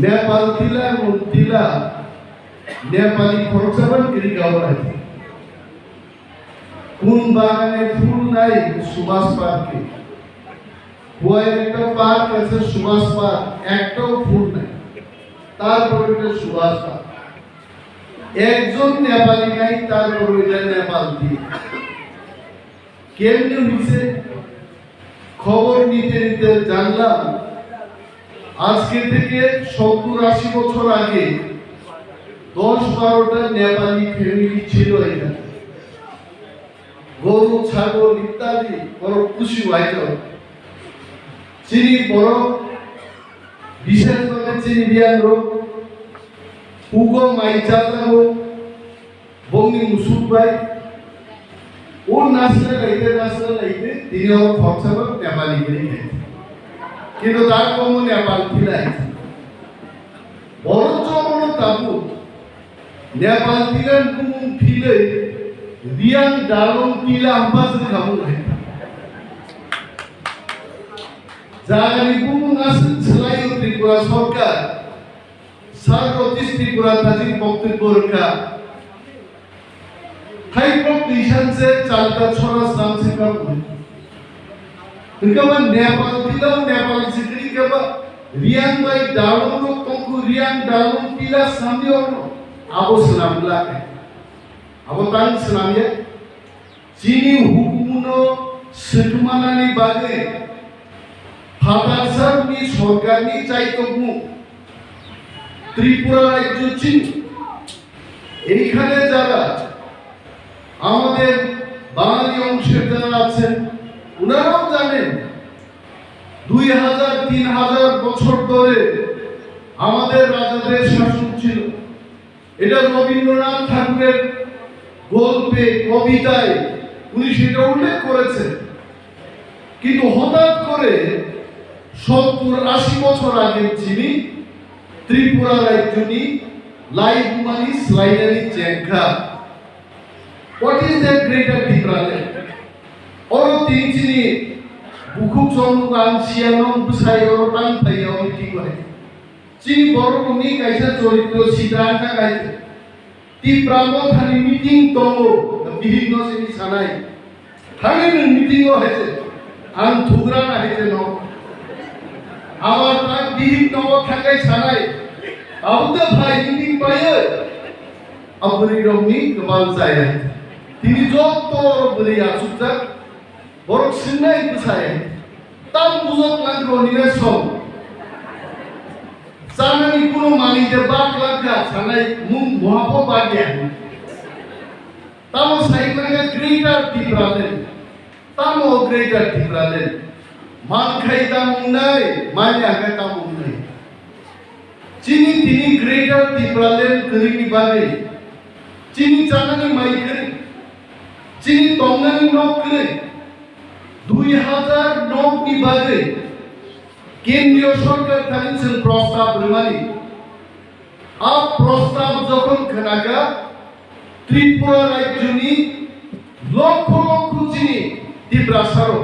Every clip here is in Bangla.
नेपाल तिला मुतिला नेपाली खरचाबान गिरी गावराय কোন বাগানে ফুল নাই সুভাষ পার্কে ওই একটা পার্ক আছে সুভাষ পার্ক একটাও ফুল নাই তারপর এটা সুভাষ পার্ক একজন নেপালি নাই তারপর এটা নেপাল দিয়ে কেমনে হইছে খবর নিতে নিতে জানলাম আজকে থেকে 70-80 বছর আগে 10-12টা নেপালি ফ্যামিলি ছিল এখানে গরু ছাগল ইত্যাদি বড় খুশি হয়েছিল চিনি বড় বিশেষভাবে চিনি বিয়ান রোগ উগো মাইচাতা রোগ বঙ্গি মুসুক ভাই ও নাচলে লাইতে তিনি আমার খরচাবার নেপালি গিয়ে গেছে কিন্তু তার কম নেপাল ফিলাই বড় চমন তাবু নেপাল ফিলেন কুমুন ফিলে রিয়াং ডালং টিলা আম্বাজ খাবো জাগানি কুমুন আসেন সেলাই ত্রিপুরা সরকার সার্বত্রিক ত্রিপুরা তাজিক বক্তব্য রক্ষা হাইপ্রক দিশানসে চালটা ছড়া সামসে কাম इनका मन नेपाल तिला नेपाल सिकरी के बा रियान बाई डालों लोग तुमको रियान डालों तिला सामने और आबो सलाम लाके आबो तांग सलाम ये चीनी हुकुमनो सेटुमानानी बागे फातासर नी सरकारनी চাইতগু ত্রিপুরা রাজ্য চীন এইখানে যারা আমাদের বাঙালি অংশের যারা আছেন উনারাও জানেন 2000-3000 বছর ধরে আমাদের রাজাদের শাসন ছিল এটা রবীন্দ্রনাথ ঠাকুরের গল্পে কবিতায় উনি সেটা উল্লেখ করেছেন কিন্তু হঠাৎ করে 70-80 বছর আগে যিনি ত্রিপুরা রাজ্যনি লাইভ মানি স্লাইডারি চেঙ্কা what is that greater difference Oro tingchini bukhuk somngan sianon busai oro tang thai oro ঠিক হয় chini boro kuni kaisa choritro siddhanta kaise ti pramo thani meeting tongo bibhinno chini sanai thani meeting o hoyse an thugra na hoyse no amar tak bibhinno thakai sanai abuda bhai meeting paye apni romni kebal saya tini jotto bori asukta বরক সিন্নাই বুঝায় তাম বুঝক লাগলো নিরেশন সানানি কোনো মানিতে বাক লাগা সানাই মুং মহাপো বাগিয়া তামো সাইক্লাঙ্গে গ্রেটার টিপ্রালেন তামো গ্রেটার টিপ্রালেন মান খাইতা মুং নাই মানি আগে তামুং নাই চিনি তিনি গ্রেটার টিপ্রালেন করিনি বাগে চিনি চানানি মাই করে চিনি তঙ্গানি নক করে 2009 বিভাগে কেন্দ্রীয় সরকার থানিছেন প্রস্তাব রিমানি আর প্রস্তাব যখন খানাগা ত্রিপুরা রাজ্যনি লক্ষ লক্ষ চিনি তীব্রাসারো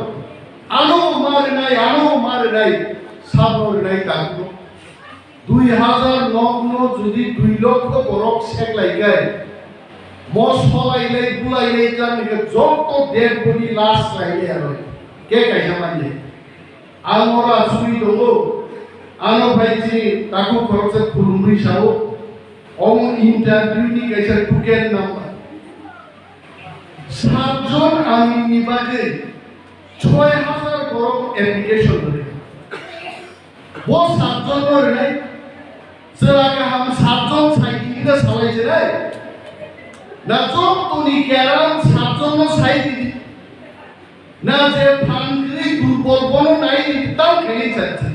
আনো মারে নাই সাবর নাই তাকো 2009 যদি 2 লক্ষ বরক শেক লাগায় মস ফলাইলে গুলাইলে জানকে যত দেড় কোটি লাশ লাইলে আর কে কাইসা মানে আমরা সুই দো আনো ভাইজি তাকু খরচে খুলুমরি সাও অম ইন্টারভিউ নি কাইসা টুকেন নাম্বার সাতজন আমি নিবাগে 6000 বড় অ্যাপ্লিকেশন ধরে ও সাতজন ধরে নাই সেরাকে হাম সাতজন সাইকিংটা চালাইছে রে না যতনি কেরান সাতজন সাইকি না যে ফান্ডি দুর্বল বনো নাই তাও খেলি যাচ্ছে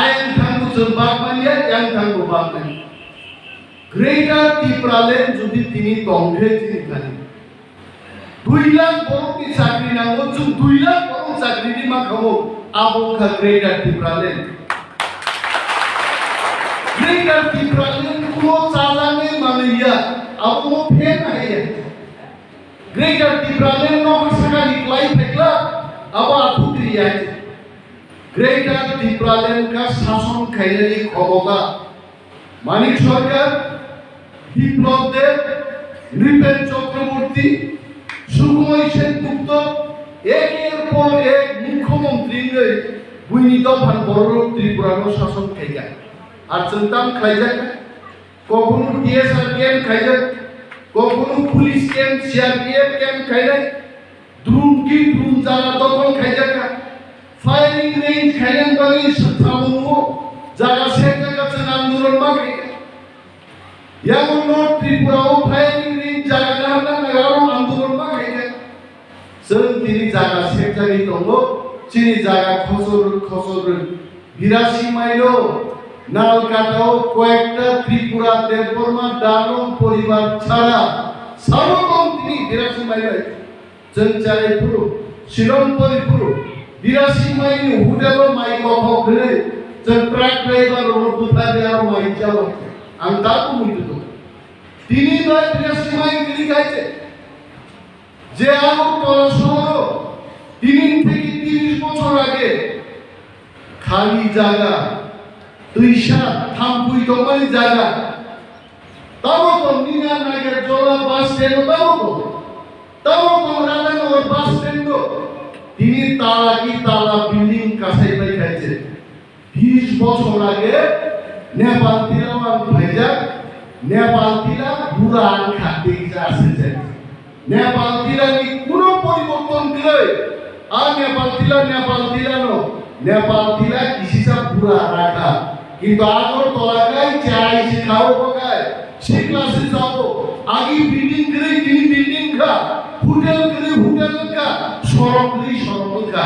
আইন থাঙ্গু জবাব মানিয়া ইয়াং থাঙ্গু বাপ নাই গ্রেটার টিপ্রালেন যদি তিনি তংঘে তিনি খালি 2 লাখ বড় কি চাকরি না ও 2 লাখ বড় চাকরি দি মা খাবো আবংখা গ্রেটার টিপ্রালেন গ্রেটার টিপ্রালেন কোনো চালানে মানিয়া আপো ফের নাই গ্রেটার টিপ্রালেন নো হাসকা নিকলাই ফেকলা আবা আতুত্রিয়া ग्रेटर ত্রিপুরাল্যান্ড का शासन खाइलेनी क्षमता मानिक सरकार বিপ্লব দেব নৃপেন চক্রবর্তী সুকুমার সেনগুপ্ত একের পর এক মুখ্যমন্ত্রী বুইনি দফান বড় ত্রিপুরানো শাসন খাইগা আর চিন্তাম খাইজাক কখনো টিএসআর ক্যাম্প খাইজাক কখনো পুলিশ ক্যাম্প সিআরপিএফ ক্যাম্প খাইজাক দ্রুম জায়গা দখল খাইজাক ফায়ারিং রেঞ্জ খাইলেন বাঙি সামনো জায়গা সেটা কাছে আন্দোলন মাগে এমন নর্থ ত্রিপুরাও ফায়ারিং রেঞ্জ জায়গা না নাগারো আন্দোলন মাগে जों दिनै जागा सेक्टारि दङ चिनि जागा खसर 82 माइल नालकाटाव কয়েকটা ত্রিপুরা দেববর্মা দানব পরিবার ছাড়া সর্বকম তিনি 82 माइल जों चारिपुर शिलंपुर 82 माइल हुदाल माइ गथौ गरे जों ट्राक ड्राइभार रबुथारि आरो माइ जाबो आं दाबो मुइदो তিনি 82 माइल তিনি গাইছে যে আগরতলা শহর 3 থেকে 30 বছর আগে খালি জায়গা 230 দমানি জায়গা তাও তো নিনা নাগের জলা বাস স্ট্যান্ড তাও তো রাজানগর বাস স্ট্যান্ড তিনি তালা বিল্ডিং কাছাই পাই খাইছে 20 বছর আগে নেপাল তিলাওয়ান ভাইজা নেপাল তিলা বুড়া আনখা দিকে আসছে নেপাল তিলানি কোনো পরিবর্তন দিলে আর নেপাল তিলা নো নেপাল তিলা কিসিসা পুরা রাখা কিন্তু আগর তলাকায় চাই শিখাও বকায় সেই ক্লাসে যাব আগে বিল্ডিং করে তিনি বিল্ডিং খা হোটেল করে হোটেল কা সড়ক করে সড়ক খা